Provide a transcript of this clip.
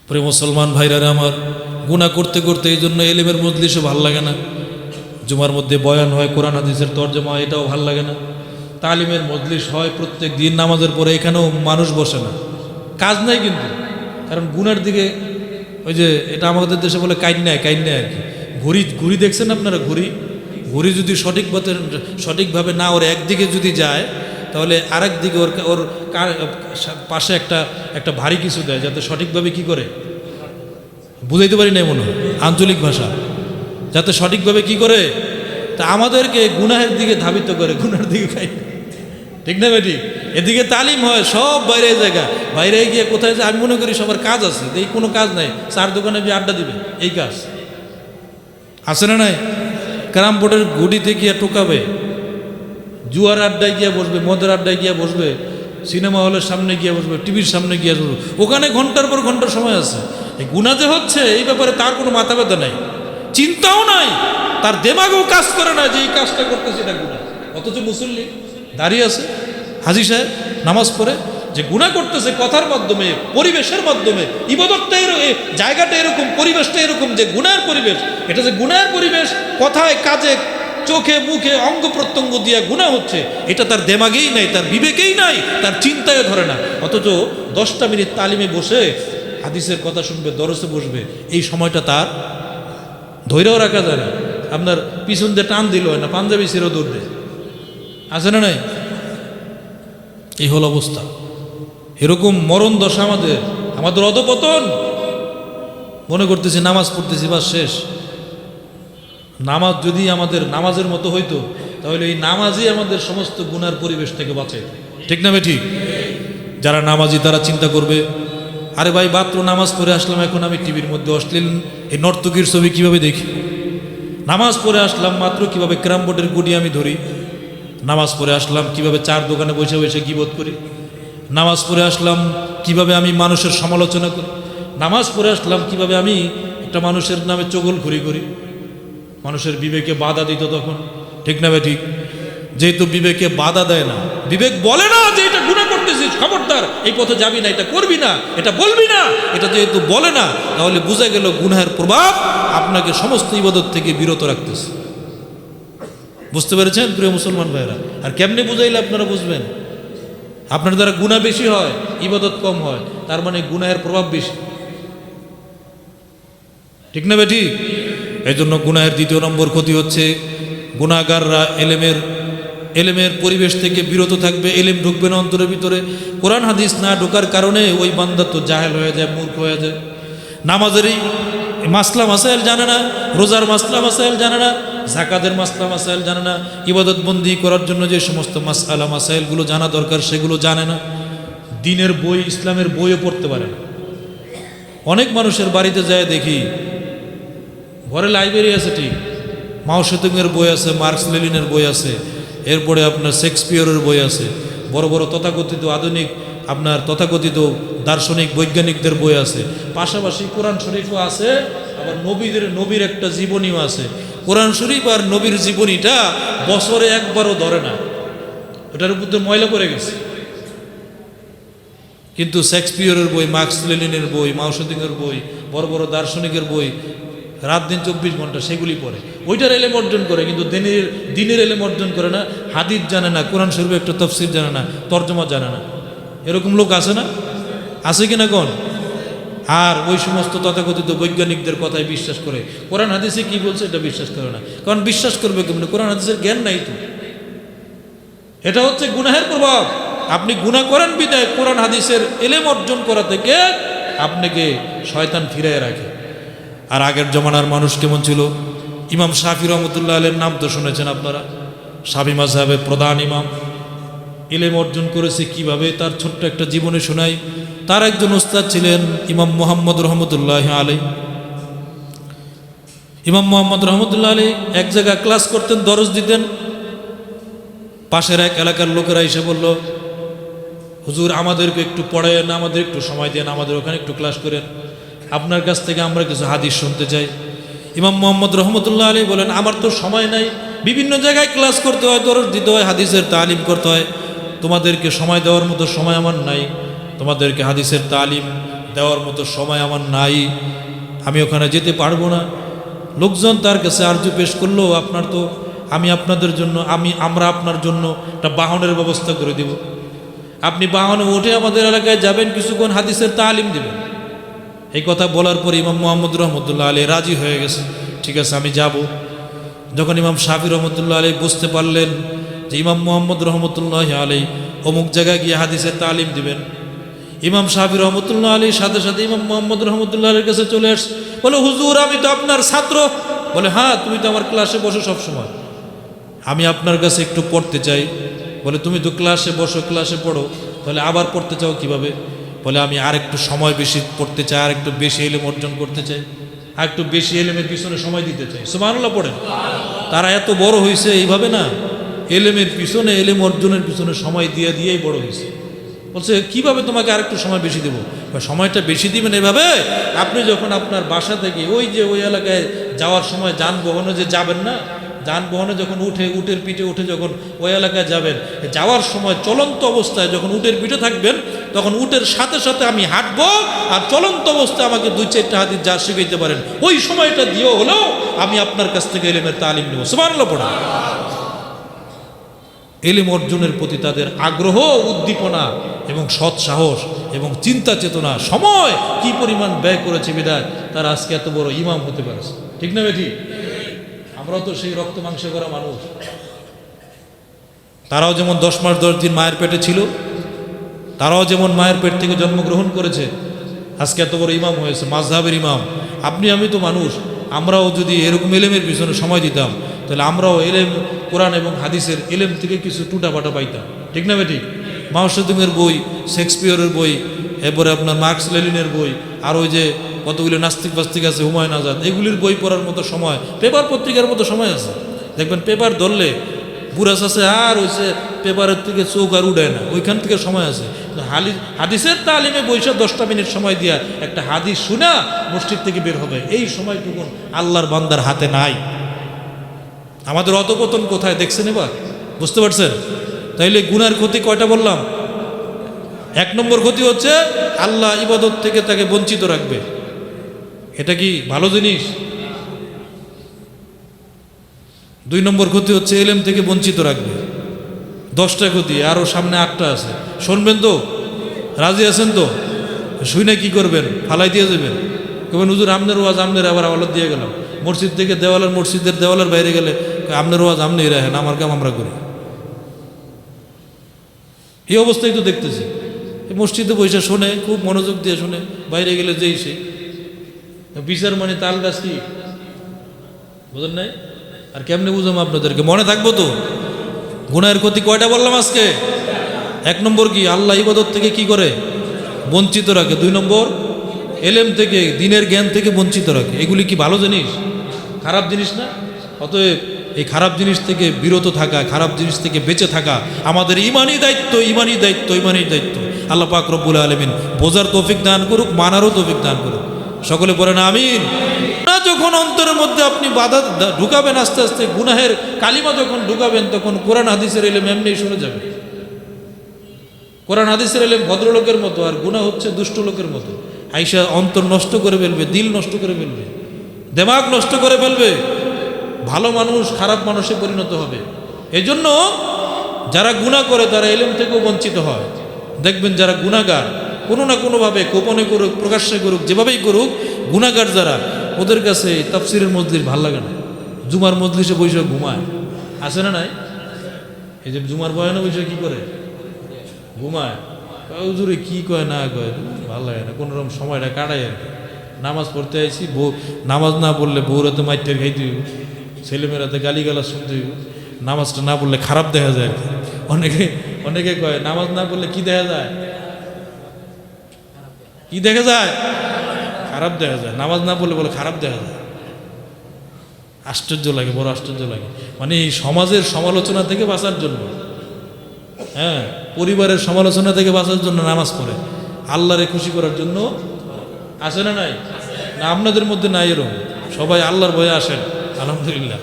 প্রিয় মুসলমান ভাইরা আমার, গুনাহ করতে করতে এই জন্য এলেমের মজলিসও ভাল লাগে না, জুমার মধ্যে বয়ান হয়, কোরআন হাদিসের তর্জমা, এটাও ভাল লাগে না। তালিমের মজলিস হয় প্রত্যেক দিন নামাজের পরে, এখানেও মানুষ বসে না, কাজ নাই কিন্তু। কারণ গুনার দিকে ওই যে এটা আমাদের দেশে বলে কাইন নেয় আর কি। ঘুড়ি দেখছেন আপনারা? ঘুড়ি যদি সঠিকভাবে না ওর একদিকে যদি যায়, তাহলে আরেক দিকে ওর পাশে একটা ভারী কিছু দেয়, যাতে সঠিকভাবে কি করে, বুঝাইতে পারি না মনে হয় আঞ্চলিক ভাষা, যাতে সঠিকভাবে কি করে, তা আমাদেরকে গুনাহের দিকে ধাবিত করে, গুনার দিকে খাই, ঠিক না বেটি? এদিকে তালিম হয়, সব বাইরে জায়গা, বাইরে গিয়ে কোথায় যায়, আমি মনে করি সবার কাজ আছে, এই কোনো কাজ নাই, চার দোকানে গিয়ে আড্ডা দিবে, এই কাজ আছে না নাই? ক্যারাম বোর্ডের গুডিতে গিয়ে টোকাবে, জুয়ার আড্ডায় গিয়ে বসবে, মদের আড্ডায় গিয়ে বসবে, সিনেমা হলের সামনে গিয়ে বসবে, টিভির সামনে গিয়ে বসবে, ওখানে ঘন্টার পর ঘন্টার সময় আছে। এই গুনাহ যে হচ্ছে এই ব্যাপারে তার কোনো মাথা ব্যথা নাই, চিন্তাও নাই, তার দেমাগেও কাজ করে না যে এই কাজটা করতেছে এটা গুনাহ। অথচ মুসল্লি দাঁড়িয়ে আছে, হাজী সাহেব নামাজ পড়ে, যে গুনাহ করতেছে কথার মাধ্যমে, পরিবেশের মাধ্যমে, ইবাদতটা জায়গাটা এরকম, পরিবেশটা এরকম, যে গুনাহের পরিবেশ, এটা যে গুনাহের পরিবেশ, কথায় কাজে চোখে মুখে অঙ্গ প্রত্যঙ্গ দিয়ে গুনাহ হচ্ছে, এটা তার দেমাগেই নাই, তার বিবেকেই নাই, তার চিন্তায় ধরে না। অথচ 10টা মিনিট তালিমে বসে হাদিসের কথা শুনবে, দরসে বসবে, এই সময়টা তার ধৈর্যও রাখা যায় না। আপনার পিছন দিয়ে টান দিল হয় না, পাঞ্জাবি ছিঁড়ে দৌড় দেয়, আছে না নাই? এই হল অবস্থা। এরকম মরণ দশা আমাদের অধপতন। মনে করতেছি নামাজ পড়তেছি, বাস শেষ। নামাজ যদি আমাদের নামাজের মতো হইতো, তাহলে এই নামাজই আমাদের সমস্ত গুনার পরিবেশ থেকে বাঁচে, ঠিক না ঠিক? যারা নামাজি তারা চিন্তা করবে, আরে ভাই মাত্র নামাজ পড়ে আসলাম, এখন আমি টিভির মধ্যে অশ্লীল এই নর্তকীর ছবি কিভাবে দেখি? নামাজ পড়ে আসলাম মাত্র, কিভাবে ক্যারাম বোর্ডের গুডি আমি ধরি? নামাজ পড়ে আসলাম কিভাবে চার দোকানে বসে বসে গীবত করি? নামাজ পড়ে আসলাম কিভাবে আমি মানুষের সমালোচনা করি? নামাজ পড়ে আসলাম কিভাবে আমি একটা মানুষের নামে চগলখড়ি করি? মানুষের বিবেকে বাধা দিত তখন, ঠিক না ভাই ঠিক? যেহেতু বিবেকে বাধা দেয় না, বিবেক বলে না যে এটা গুনাহ করতেছিস, খবরদার এই পথে যাবি না, এটা করবি না, এটা বলবি না, এটা যেহেতু বলে না, তাহলে বোঝা গেল গুনাহের প্রভাব আপনাকে সমস্ত ইবাদত থেকে বিরত রাখতেছে। বুঝতে পেরেছেন প্রিয় মুসলমান ভাইরা? আর কেমনে বুঝাইলে আপনারা বুঝবেন? আপনার দ্বারা গুনাহ বেশি হয়, ইবাদত কম হয়, তার মানে গুনাহের প্রভাব বেশি, ঠিক না বেটি? এই জন্য গুনাহের 2 নম্বর ক্ষতি হচ্ছে, গুনাহগাররা এলেমের পরিবেশ থেকে বিরত থাকবে, এলেম ঢুকবে না অন্তরের ভিতরে। কোরআন হাদিস না ঢোকার কারণে ওই বান্দা তো জাহেল হয়ে যায়, মূর্খ হয়ে যায়। নামাজেরই মাসলা মাসাইল জানে না, রোজার মাসলা মাসাইল জানে না, যাকাতের মাসলা মাসাইল জানে না, ইবাদত বন্দি করার জন্য যে সমস্ত মাসআলা মাসাইলগুলো জানা দরকার সেগুলো জানে না। দ্বীনের বই, ইসলামের বইও পড়তে পারে না। অনেক মানুষের বাড়িতে যায় দেখি, ঘরে লাইব্রেরি আছে ঠিক, মাও সেতুংয়ের বই আছে, মার্কস লেনিনের বই আছে, এরপরে আপনার শেক্সপিয়রের বই আছে, বড় বড় তথাকথিত আধুনিক আপনার তথাকথিত দার্শনিক বৈজ্ঞানিকদের বই আছে, পাশাপাশি কোরআন শরীফও আছে, আবার নবীর একটা জীবনীও আছে। কোরআন শরীফ আর নবীর জীবনীটা বছরে একবারও ধরে না, ওটার উপর তো ময়লা পড়ে গেছে। কিন্তু শেক্সপিয়রের বই, মার্কস লেনিনের বই, মাও সেতুংয়ের বই, বড় বড় দার্শনিকের বই, রাত দিন 24 ঘন্টা সেগুলি পড়ে, ওইটার এলেম অর্জন করে, কিন্তু দিনের এলেম অর্জন করে না। হাদিস জানে না, কোরআন শরীফের একটা তাফসীর জানে না, তর্জমা জানে না। এরকম লোক আছে না? আছে কিনা কোন? আর ওই সমস্ত তথাকথিত বৈজ্ঞানিকদের কথায় বিশ্বাস করে, কোরআন হাদিসে কি বলছে এটা বিশ্বাস করে না। কারণ বিশ্বাস করবে কেমনে? কোরআন হাদিসের জ্ঞান নাই তো। এটা হচ্ছে গুনাহের প্রভাব। আপনি গুনাহ করেন বিদায় কোরআন হাদিসের এলেম অর্জন করা থেকে আপনাকে শয়তান ফিরিয়ে রাখে। আর আগের জমানার মানুষ কেমন ছিল? ইমাম শাফি রহমতুল্লাহ আলাইহির নাম তো শুনেছেন আপনারা, শাফি মাযহাবের প্রধান ইমাম। ইলম অর্জন করেছে কিভাবে তার ছোট্ট একটা জীবনে শোনাই। তার একজন উস্তাদ ছিলেন ইমাম মুহাম্মদ রহমতুল্লাহ আলাইহি। ইমাম মুহাম্মদ রহমতুল্লাহ আলাইহি এক জায়গায় ক্লাস করতেন, দরস দিতেন। পাশের এক এলাকার লোকেরা এসে বলল, হুজুর আমাদেরকে একটু পড়ায়েন, আমাদের একটু সময় দেন, আমাদের ওখানে একটু ক্লাস করেন, আপনার কাছ থেকে আমরা কিছু হাদিস শুনতে চাই। ইমাম মুহাম্মদ রহমতুল্লাহ আলাইহি বলেন, আমার তো সময় নাই, বিভিন্ন জায়গায় ক্লাস করতে হয়, দরস দিতে হয়, হাদিসের তালিম করতে হয়, তোমাদেরকে সময় দেওয়ার মতো সময় আমার নাই। তোমাদেরকে হাদিসের তালিম দেওয়ার মতো সময় আমার নাই, আমি ওখানে যেতে পারবো না। লোকজন তার কাছে আরজু পেশ করলো, আপনার তো আমি আপনাদের জন্য আমরা আপনার জন্য একটা বাহনের ব্যবস্থা করে দিব, আপনি বাহনে উঠে আমাদের এলাকায় যাবেন, কিছুক্ষণ হাদিসের তালিম দিবেন। এই কথা বলার পর ইমাম মুহাম্মদ রহমতুল্লাহ আলী রাজি হয়ে গেছে, ঠিক আছে আমি যাব। যখন ইমাম শাফি রহমতুল্লাহ আলী বুঝতে পারলেন যে ইমাম মুহাম্মদ রহমতুল্লাহ আলী অমুক জায়গায় গিয়ে হাদিসের তালিম দিবেন, ইমাম শাফি রহমতুল্লাহ আলীর সাথে সাথে ইমাম মুহাম্মদ রহমতুল্লাহ আলীর কাছে চলে আসছে, বলে হুজুর আমি তো আপনার ছাত্র। বলে হ্যাঁ, তুমি তো আমার ক্লাসে বসো সব সময়, আমি আপনার কাছে একটু পড়তে চাই। বলে তুমি তো ক্লাসে বসো, ক্লাসে পড়ো, তাহলে আবার পড়তে চাও কিভাবে? বলে আমি আর একটু সময় বেশি পড়তে চাই, আর একটু বেশি এলেম অর্জন করতে চাই, আর একটু বেশি এলেমের পিছনে সময় দিতে চাই। সুবহানাল্লাহ পড়েন। তারা এত বড় হয়েছে এইভাবে না, এলেমের পিছনে এলেম অর্জনের পিছনে সময় দিয়ে দিয়েই বড় হয়েছে। বলছে কিভাবে তোমাকে আরেকটু সময় বেশি দেবো? সময়টা বেশি দিবেন এভাবে, আপনি যখন আপনার বাসা থেকে ওই এলাকায় যাওয়ার সময় যানবাহনে যে যাবেন না, যানবাহনে যখন উটের পিঠে উঠে যখন ওই এলাকায় যাবেন, যাওয়ার সময় চলন্ত অবস্থায় যখন উটের পিঠে থাকবেন, তখন উটের সাথে সাথে আমি হাঁটবো, আর চলন্ত অবস্থায় আমাকে 2-4টা হাদিস যা শিখাইতে পারেন ওই সময়টা দিয়েও হলেও আমি আপনার কাছ থেকে এলেমের তালিম নেব। সুবহানাল্লাহ পড়া। এলেম অর্জনের প্রতি তাদের আগ্রহ, উদ্দীপনা এবং সৎ সাহস এবং চিন্তা চেতনা, সময় কি পরিমাণ ব্যয় করেছে বিধায় তারা আজকে এত বড় ইমাম হতে পারেছে। ঠিক না বেঠি? আমরাও তো সেই রক্ত মাংসে করা মানুষ। তারাও যেমন 10 মাস 10 দিন মায়ের পেটে ছিল, তারাও যেমন মায়ের পেট থেকে জন্মগ্রহণ করেছে, আজকে এত বড় ইমাম হয়েছে, মাযহাবের ইমাম। আপনি আমি তো মানুষ, আমরাও যদি এরকম এলেমের পিছনে সময় দিতাম, তাহলে আমরাও এলেম, কোরআন এবং হাদিসের এলেম থেকে কিছু টুটাপাটা পাইতাম। ঠিক না বেটি? মাও সেতুংয়ের বই, শেক্সপিয়রের বই, এরপরে আপনার মার্কস লেনিনের বই, আর ওই যে কতগুলো নাস্তিক বাস্তিক আছে, হুমায়ুন আজাদ, এগুলির বই পড়ার মতো সময়, পেপার পত্রিকার মতো সময় আছে। দেখবেন পেপার ধরলে বুড়াস আছে, আর হয়েছে পেপারের থেকে চোখ আর উড়ায় না, ওইখান থেকে সময় আছে। হাদিসের তালিমে বৈশা 10টা মিনিট সময় দিয়া একটা হাদিস শুনা মসজিদ থেকে বের হবে, এই সময়টুকু আল্লাহর বান্দার হাতে নাই। আমাদের অধপতন কোথায় দেখছেন এবার? বুঝতে পারছেন? তাইলে গুনার ক্ষতি কয়টা বললাম? 1 নম্বর ক্ষতি হচ্ছে আল্লাহ ইবাদত থেকে তাকে বঞ্চিত রাখবে। এটা কি ভালো জিনিস? 2 নম্বর ক্ষতি হচ্ছে এলেম থেকে বঞ্চিত রাখবে। 10টা ক্ষতি, আরও সামনে 8টা আছে। শুনবেন তো? রাজি আছেন তো? শুনে কি করবেন? ফালাই দিয়ে যাবেন, কবেন হুজুর আমনের ওয়াজ আমনের আবার আওয়ালত দিয়ে গেলাম। মসজিদ থেকে মসজিদের দেওয়ালের বাইরে গেলে আমনের ওয়াজ আমনেই রাখেন, আমার কাম আমরা করি। এই অবস্থায় তো দেখতেছি। মসজিদে বসে শোনে, খুব মনোযোগ দিয়ে শোনে, বাইরে গেলে যেই সেই বিচার মানে তাল গাছ কি বুঝেন নাই? আর কেমনে বুঝাম আপনাদেরকে? মনে থাকবো তো? গুনাহের ক্ষতি কয়টা বললাম আজকে? 1 নম্বর কি? আল্লাহ ইবাদত থেকে কি করে? বঞ্চিত রাখে। 2 নম্বর এলেম থেকে, দিনের জ্ঞান থেকে বঞ্চিত রাখে। এগুলি কি ভালো জিনিস? খারাপ জিনিস না? অতএব এই খারাপ জিনিস থেকে বিরত থাকা, খারাপ জিনিস থেকে বেঁচে থাকা আমাদের ইমানি দায়িত্ব, ইমানি দায়িত্ব, ইমানি দায়িত্ব। আল্লাহ পাক রব্বুল আলামিন বোঝার তৌফিক দান করুক, মানারও তৌফিক দান করুক। সকলে পড়েন আমিন। যখন অন্তরের মধ্যে আপনি বাধা ঢুকাবেন, আস্তে আস্তে গুনাহের কালিমা যখন ঢুকাবেন, তখন কোরআন হাদিসের এলেম এমনি সরে যাবে। কোরআন হাদিসের এলেম ভদ্রলোকের মতো, আর গুনাহ হচ্ছে দুষ্ট লোকের মতো। আইসা অন্তর নষ্ট করে ফেলবে, দিল নষ্ট করে ফেলবে, দেমাগ নষ্ট করে ফেলবে। ভালো মানুষ খারাপ মানুষে পরিণত হবে। এজন্য যারা গুনাহ করে তারা এলেম থেকেও বঞ্চিত হয়। দেখবেন যারা গুনাহগার, কোনো না কোনোভাবে গোপনে করুক, প্রকাশ্যে করুক, যেভাবেই করুক, গুনাহগার যারা, ওদের কাছে তাফসিরের মজলিস ভাল লাগে না। জুমার মজলিসে বসে ঘুমায়, আছে না নাই? এই যে জুমার বয়ানে বসে কি করে? ঘুমায়। হুজুরে কি কয় না কয় ভাল লাগে না, কোনোরকম সময়টা কাটাই আর কি। নামাজ পড়তে আইছি, নামাজ না পড়লে বউরাতে মাইটের খাইতে হইব, ছেলেমেয়েরাতে গালিগালাজ শুনতে হইব, নামাজটা না পড়লে খারাপ দেখা যায় আর কি। অনেকে কয় নামাজ না পড়লে কি দেখা যায়? কি দেখা যায়? খারাপ দেখা যায়। নামাজ না পড়লে বলে খারাপ দেখা যায়। আশ্চর্য লাগে, বড় আশ্চর্য লাগে। মানে এই সমাজের সমালোচনা থেকে বাঁচার জন্য, হ্যাঁ, পরিবারের সমালোচনা থেকে বাঁচার জন্য নামাজ পড়ে, আল্লাহরে খুশি করার জন্য। আছে না নাই? না আপনাদের মধ্যে নাই এরকম? সবাই আল্লাহর ভয়ে আসেন, আলহামদুলিল্লাহ।